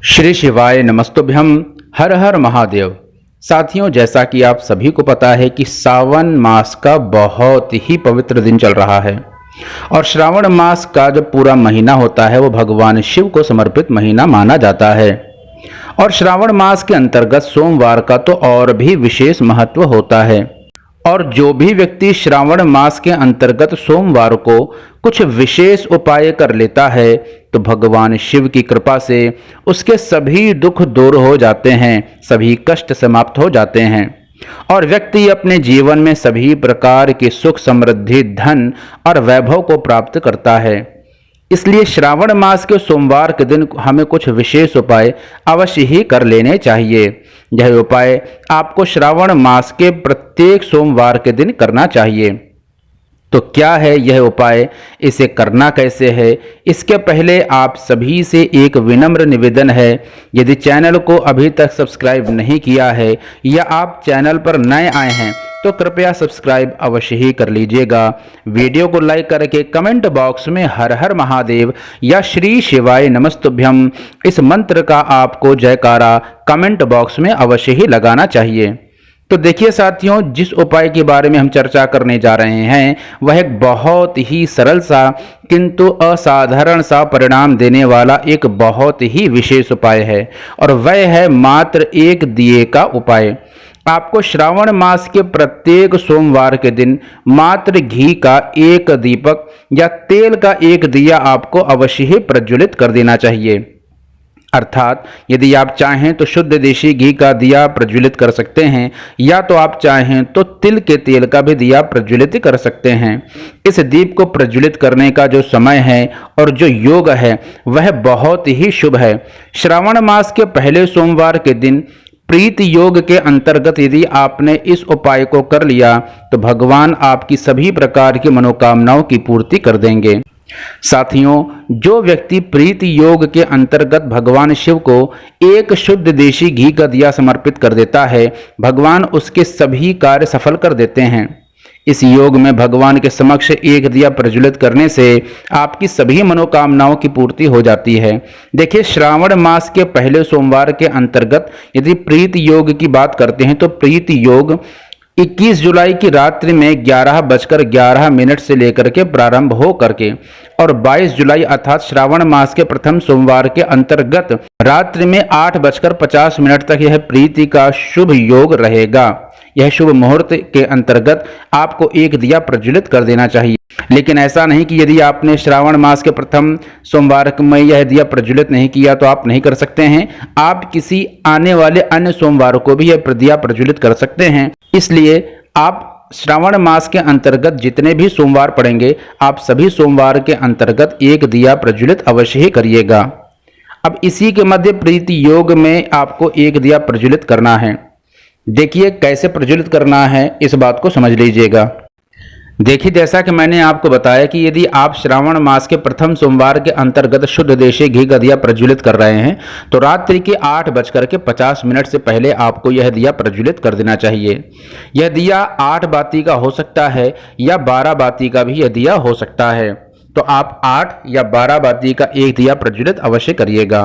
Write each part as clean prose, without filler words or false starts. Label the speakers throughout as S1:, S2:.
S1: श्री शिवाय नमस्तुभ्यम। हर हर महादेव। साथियों, जैसा कि आप सभी को पता है कि सावन मास का बहुत ही पवित्र दिन चल रहा है और श्रावण मास का जो पूरा महीना होता है वो भगवान शिव को समर्पित महीना माना जाता है। और श्रावण मास के अंतर्गत सोमवार का तो और भी विशेष महत्व होता है। और जो भी व्यक्ति श्रावण मास के अंतर्गत सोमवार को कुछ विशेष उपाय कर लेता है तो भगवान शिव की कृपा से उसके सभी दुख दूर हो जाते हैं, सभी कष्ट समाप्त हो जाते हैं और व्यक्ति अपने जीवन में सभी प्रकार की सुख, समृद्धि, धन और वैभव को प्राप्त करता है। इसलिए श्रावण मास के सोमवार के दिन हमें कुछ विशेष उपाय अवश्य ही कर लेने चाहिए। यह उपाय आपको श्रावण मास के प्रत्येक सोमवार के दिन करना चाहिए। तो क्या है यह उपाय, इसे करना कैसे है, इसके पहले आप सभी से एक विनम्र निवेदन है, यदि चैनल को अभी तक सब्सक्राइब नहीं किया है या आप चैनल पर नए आए हैं तो कृपया सब्सक्राइब अवश्य ही कर लीजिएगा। वीडियो को लाइक करके कमेंट बॉक्स में हर हर महादेव या श्री शिवाय नमस्तुभ्यम इस मंत्र का आपको जयकारा कमेंट बॉक्स में अवश्य ही लगाना चाहिए। तो देखिए साथियों, जिस उपाय के बारे में हम चर्चा करने जा रहे हैं वह एक बहुत ही सरल सा किंतु असाधारण सा परिणाम देने वाला एक बहुत ही विशेष उपाय है और वह है मात्र एक दिए का उपाय। आपको श्रावण मास के प्रत्येक सोमवार के दिन मात्र घी का एक दीपक या तेल का एक दिया आपको अवश्य ही प्रज्वलित कर देना चाहिए। अर्थात यदि आप चाहें तो शुद्ध देशी घी का दिया प्रज्वलित कर सकते हैं या तो आप चाहें तो तिल के तेल का भी दिया प्रज्वलित कर सकते हैं। इस दीप को प्रज्वलित करने का जो समय है और जो योग है वह बहुत ही शुभ है। श्रावण मास के पहले सोमवार के दिन प्रीति योग के अंतर्गत यदि आपने इस उपाय को कर लिया तो भगवान आपकी सभी प्रकार की मनोकामनाओं की पूर्ति कर देंगे। साथियों, जो व्यक्ति प्रीति योग के अंतर्गत भगवान शिव को एक शुद्ध देशी घी का दिया समर्पित कर देता है, भगवान उसके सभी कार्य सफल कर देते हैं। इस योग में भगवान के समक्ष एक दिया प्रज्वलित करने से आपकी सभी मनोकामनाओं की पूर्ति हो जाती है। देखिए, श्रावण मास के पहले सोमवार के अंतर्गत यदि प्रीति योग की बात करते हैं तो प्रीति योग 21 जुलाई की रात्रि में 11:11 से लेकर के प्रारंभ हो करके और 22 जुलाई अर्थात श्रावण मास के प्रथम सोमवार के अंतर्गत रात्रि में 8:50 तक यह प्रीति का शुभ योग रहेगा। यह शुभ मुहूर्त के अंतर्गत आपको एक दिया प्रज्वलित कर देना चाहिए। लेकिन ऐसा नहीं कि यदि आपने श्रावण मास के प्रथम सोमवार में यह दिया प्रज्वलित नहीं किया तो आप नहीं कर सकते हैं। आप किसी आने वाले अन्य सोमवार को भी यह दिया प्रज्वलित कर सकते हैं। इसलिए आप श्रावण मास के अंतर्गत जितने भी सोमवार पड़ेंगे आप सभी सोमवार के अंतर्गत एक दिया प्रज्वलित अवश्य ही करिएगा। अब इसी के मध्य प्रीति योग में आपको एक दिया प्रज्वलित करना है। देखिए कैसे प्रज्वलित करना है, इस बात को समझ लीजिएगा। देखिए, जैसा कि मैंने आपको बताया कि यदि आप श्रावण मास के प्रथम सोमवार के अंतर्गत शुद्ध देशी घी का दिया प्रज्वलित कर रहे हैं तो रात्रि के 8:50 से पहले आपको यह दिया प्रज्वलित कर देना चाहिए। यह दिया 8 बाती का हो सकता है या 12 बाती का भी यह दिया हो सकता है। तो आप 8 या 12 बाती का एक दिया प्रज्वलित अवश्य करिएगा।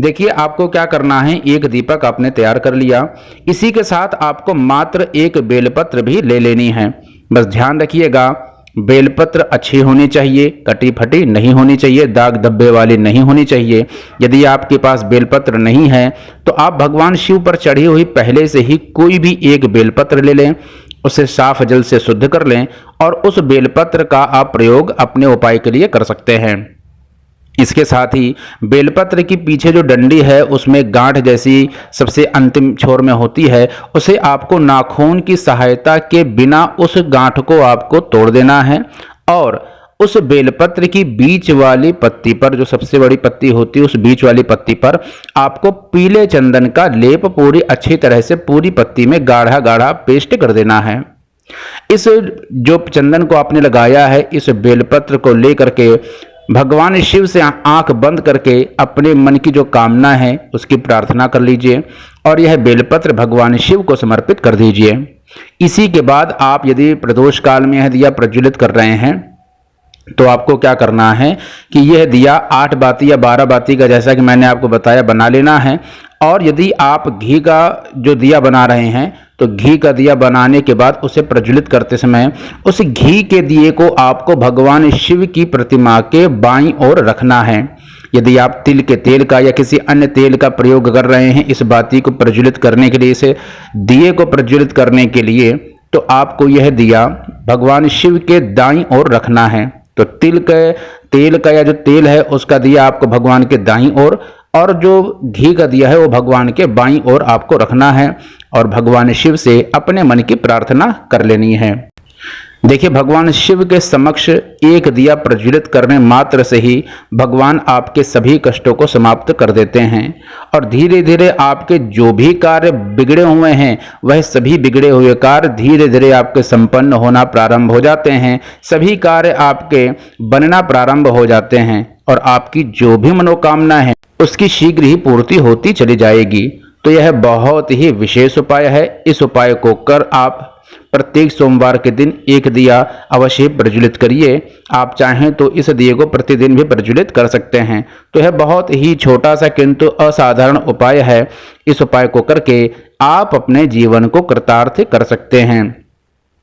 S1: देखिए, आपको क्या करना है, एक दीपक आपने तैयार कर लिया। इसी के साथ आपको मात्र एक बेलपत्र भी ले लेनी है। बस ध्यान रखिएगा, बेलपत्र अच्छी होनी चाहिए, कटी फटी नहीं होनी चाहिए, दाग धब्बे वाली नहीं होनी चाहिए। यदि आपके पास बेलपत्र नहीं है तो आप भगवान शिव पर चढ़ी हुई पहले से ही कोई भी एक बेलपत्र ले लें, उसे साफ जल से शुद्ध कर लें और उस बेलपत्र का आप प्रयोग अपने उपाय के लिए कर सकते हैं। इसके साथ ही बेलपत्र की पीछे जो डंडी है उसमें गांठ जैसी सबसे अंतिम छोर में होती है, उसे आपको नाखून की सहायता के बिना उस गांठ को आपको तोड़ देना है और उस बेलपत्र की बीच वाली पत्ती पर, जो सबसे बड़ी पत्ती होती है, उस बीच वाली पत्ती पर आपको पीले चंदन का लेप पूरी अच्छी तरह से पूरी पत्ती में गाढ़ा गाढ़ा पेस्ट कर देना है। इस जो चंदन को आपने लगाया है, इस बेलपत्र को लेकर के भगवान शिव से आंख बंद करके अपने मन की जो कामना है उसकी प्रार्थना कर लीजिए और यह बेलपत्र भगवान शिव को समर्पित कर दीजिए। इसी के बाद आप यदि प्रदोष काल में यह दिया प्रज्वलित कर रहे हैं तो आपको क्या करना है कि यह दिया 8 बाती या 12 बाती का, जैसा कि मैंने आपको बताया, बना लेना है। और यदि आप घी का जो दिया बना रहे हैं तो घी का दिया बनाने के बाद उसे प्रज्वलित करते समय उस घी के दिए को आपको भगवान शिव की प्रतिमा के बाईं ओर रखना है। यदि आप तिल के तेल का या किसी अन्य तेल का प्रयोग कर रहे हैं इस बाती को प्रज्वलित करने के लिए, इसे दिए को प्रज्वलित करने के लिए, तो आपको यह दिया भगवान शिव के दाईं ओर रखना है। तो तिल के तेल का या जो तेल है उसका दिया आपको भगवान के दाईं ओर, और जो घी का दिया है वो भगवान के बाईं ओर आपको रखना है और भगवान शिव से अपने मन की प्रार्थना कर लेनी है। देखिए, भगवान शिव के समक्ष एक दिया प्रज्वलित करने मात्र से ही भगवान आपके सभी कष्टों को समाप्त कर देते हैं और धीरे धीरे आपके जो भी कार्य बिगड़े हुए हैं वह सभी बिगड़े हुए कार्य धीरे धीरे आपके संपन्न होना प्रारंभ हो जाते हैं। सभी कार्य आपके बनना प्रारंभ हो जाते हैं और आपकी जो भी मनोकामना है उसकी शीघ्र ही पूर्ति होती चली जाएगी। तो यह बहुत ही विशेष उपाय है। इस उपाय को कर आप प्रत्येक सोमवार के दिन एक दिया अवश्य प्रज्वलित करिए। आप चाहें तो इस दिए को प्रतिदिन भी प्रज्वलित कर सकते हैं। तो यह बहुत ही छोटा सा किंतु असाधारण उपाय है। इस उपाय को करके आप अपने जीवन को कृतार्थ कर सकते हैं।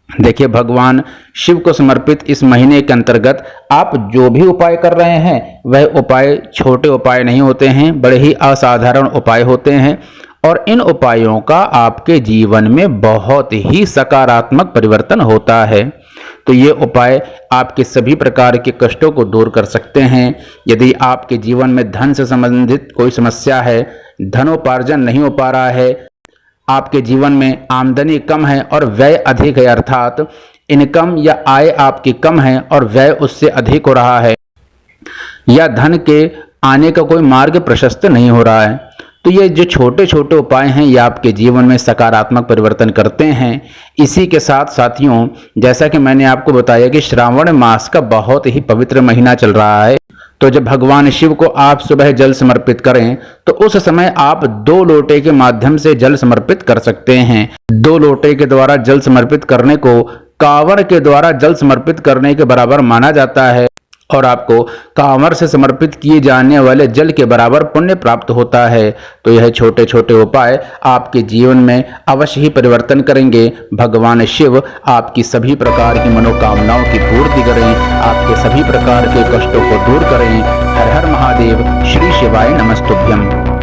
S1: देखिए, भगवान शिव को समर्पित इस महीने के अंतर्गत आप जो भी उपाय कर रहे हैं वह उपाय छोटे उपाय नहीं होते हैं, बड़े ही असाधारण उपाय होते हैं और इन उपायों का आपके जीवन में बहुत ही सकारात्मक परिवर्तन होता है। तो ये उपाय आपके सभी प्रकार के कष्टों को दूर कर सकते हैं। यदि आपके जीवन में धन से संबंधित कोई समस्या है, धनोपार्जन नहीं हो पा रहा है, आपके जीवन में आमदनी कम है और व्यय अधिक है, अर्थात इनकम या आय आपकी कम है और व्यय उससे अधिक हो रहा है, या धन के आने का कोई मार्ग प्रशस्त नहीं हो रहा है, तो ये जो छोटे छोटे उपाय हैं ये आपके जीवन में सकारात्मक परिवर्तन करते हैं। इसी के साथ साथियों, जैसा कि मैंने आपको बताया कि श्रावण मास का बहुत ही पवित्र महीना चल रहा है, तो जब भगवान शिव को आप सुबह जल समर्पित करें तो उस समय आप 2 लोटे के माध्यम से जल समर्पित कर सकते हैं। 2 लोटे के द्वारा जल समर्पित करने को कांवर के द्वारा जल समर्पित करने के बराबर माना जाता है और आपको कांवर से समर्पित किए जाने वाले जल के बराबर पुण्य प्राप्त होता है। तो यह छोटे छोटे उपाय आपके जीवन में अवश्य ही परिवर्तन करेंगे। भगवान शिव आपकी सभी प्रकार की मनोकामनाओं की पूर्ति करें, आपके सभी प्रकार के कष्टों को दूर करें। हर हर महादेव। श्री शिवाय नमस्तुभ्यम।